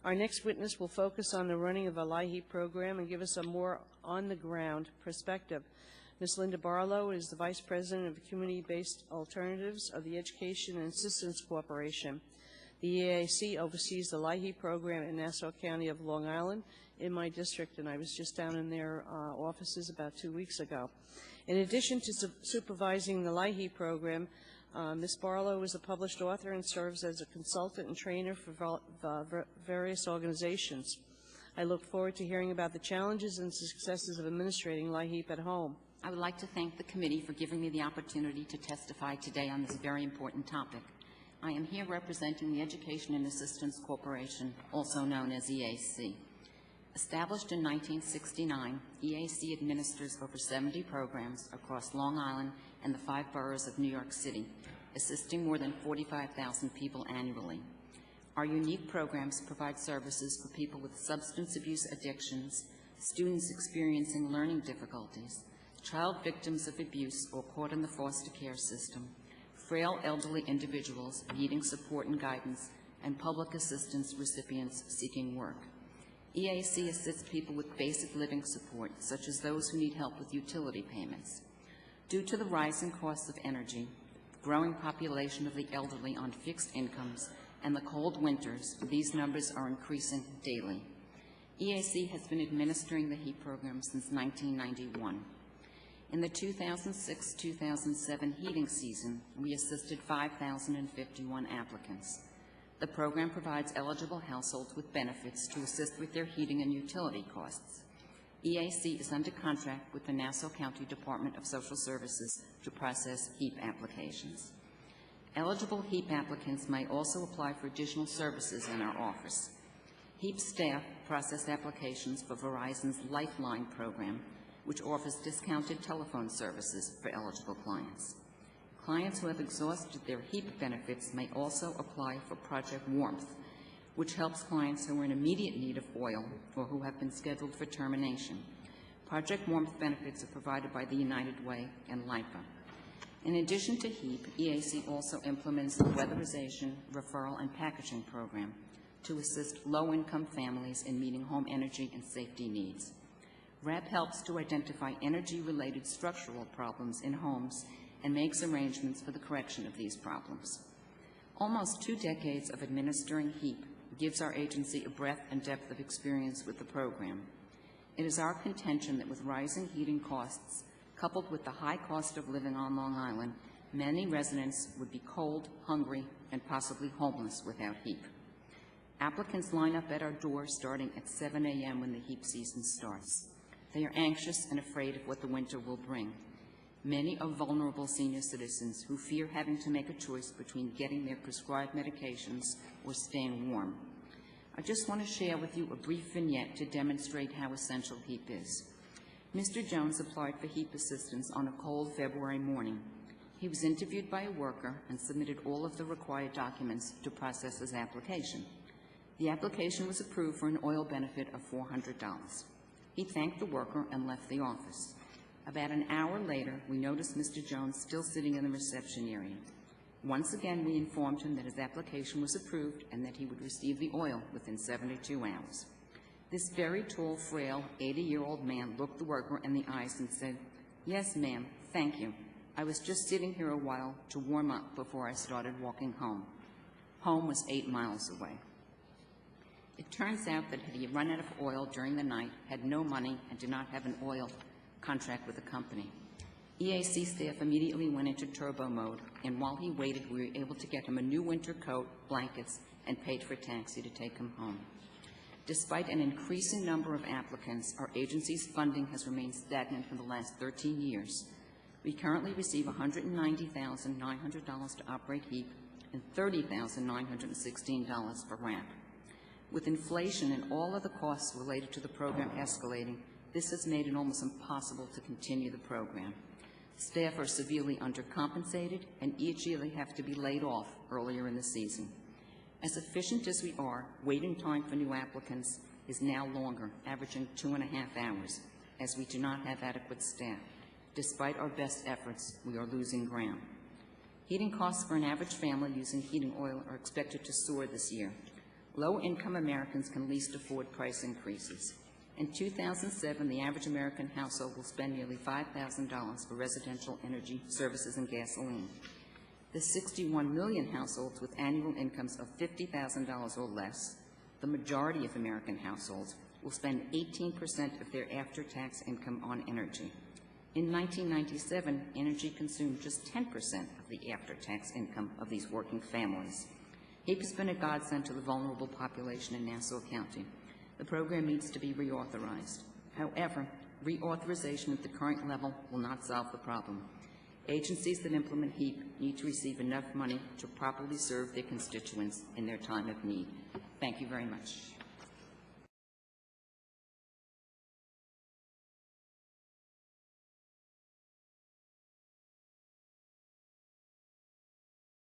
Our next witness will focus on the running of a LIHEAP program and give us a more on-the-ground perspective. Ms. Linda Barlow is the Vice President of Community-Based Alternatives of the Education and Assistance Corporation. The EAC oversees the LIHEAP program in Nassau County of Long Island in my district, and I was just down in their offices about 2 weeks ago. In addition to supervising the LIHEAP program, Ms. Barlow is a published author and serves as a consultant and trainer for various organizations. I look forward to hearing about the challenges and successes of administrating LIHEAP at home. I would like to thank the committee for giving me the opportunity to testify today on this very important topic. I am here representing the Education and Assistance Corporation, also known as EAC. Established in 1969, EAC administers over 70 programs across Long Island and the 5 boroughs of New York City, assisting more than 45,000 people annually. Our unique programs provide services for people with substance abuse addictions, students experiencing learning difficulties, child victims of abuse or caught in the foster care system, frail elderly individuals needing support and guidance, and public assistance recipients seeking work. EAC assists people with basic living support, such as those who need help with utility payments. Due to the rising costs of energy, the growing population of the elderly on fixed incomes, and the cold winters, these numbers are increasing daily. EAC has been administering the HEAP program since 1991. In the 2006-2007 heating season, we assisted 5,051 applicants. The program provides eligible households with benefits to assist with their heating and utility costs. EAC is under contract with the Nassau County Department of Social Services to process HEAP applications. Eligible HEAP applicants may also apply for additional services in our office. HEAP staff process applications for Verizon's Lifeline program, which offers discounted telephone services for eligible clients. Clients who have exhausted their HEAP benefits may also apply for Project Warmth, which helps clients who are in immediate need of oil or who have been scheduled for termination. Project Warmth benefits are provided by the United Way and LIPA. In addition to HEAP, EAC also implements the Weatherization, Referral, and Packaging Program to assist low-income families in meeting home energy and safety needs. RAP helps to identify energy-related structural problems in homes and makes arrangements for the correction of these problems. Almost 2 decades of administering HEAP gives our agency a breadth and depth of experience with the program. It is our contention that with rising heating costs, coupled with the high cost of living on Long Island, many residents would be cold, hungry, and possibly homeless without HEAP. Applicants line up at our door starting at 7 a.m. when the HEAP season starts. They are anxious and afraid of what the winter will bring. Many are vulnerable senior citizens who fear having to make a choice between getting their prescribed medications or staying warm. I just want to share with you a brief vignette to demonstrate how essential HEAP is. Mr. Jones applied for HEAP assistance on a cold February morning. He was interviewed by a worker and submitted all of the required documents to process his application. The application was approved for an oil benefit of $400. He thanked the worker and left the office. About an hour later, we noticed Mr. Jones still sitting in the reception area. Once again, we informed him that his application was approved and that he would receive the oil within 72 hours. This very tall, frail, 80-year-old man looked the worker in the eyes and said, "Yes, ma'am, thank you. I was just sitting here a while to warm up before I started walking home." Home was 8 miles away. It turns out that he had run out of oil during the night, had no money, and did not have an oil contract with the company. EAC staff immediately went into turbo mode, and while he waited, we were able to get him a new winter coat, blankets, and paid for a taxi to take him home. Despite an increasing number of applicants, our agency's funding has remained stagnant for the last 13 years. We currently receive $190,900 to operate HEAP and $30,916 for RAP. With inflation and all of the costs related to the program escalating, this has made it almost impossible to continue the program. Staff are severely undercompensated and each year they have to be laid off earlier in the season. As efficient as we are, waiting time for new applicants is now longer, averaging 2.5 hours, as we do not have adequate staff. Despite our best efforts, we are losing ground. Heating costs for an average family using heating oil are expected to soar this year. Low-income Americans can least afford price increases. In 2007, the average American household will spend nearly $5,000 for residential energy, services, and gasoline. The 61 million households with annual incomes of $50,000 or less, the majority of American households, will spend 18% of their after-tax income on energy. In 1997, energy consumed just 10% of the after-tax income of these working families. HEAP has been a godsend to the vulnerable population in Nassau County. The program needs to be reauthorized. However, reauthorization at the current level will not solve the problem. Agencies that implement HEAP need to receive enough money to properly serve their constituents in their time of need. Thank you very much.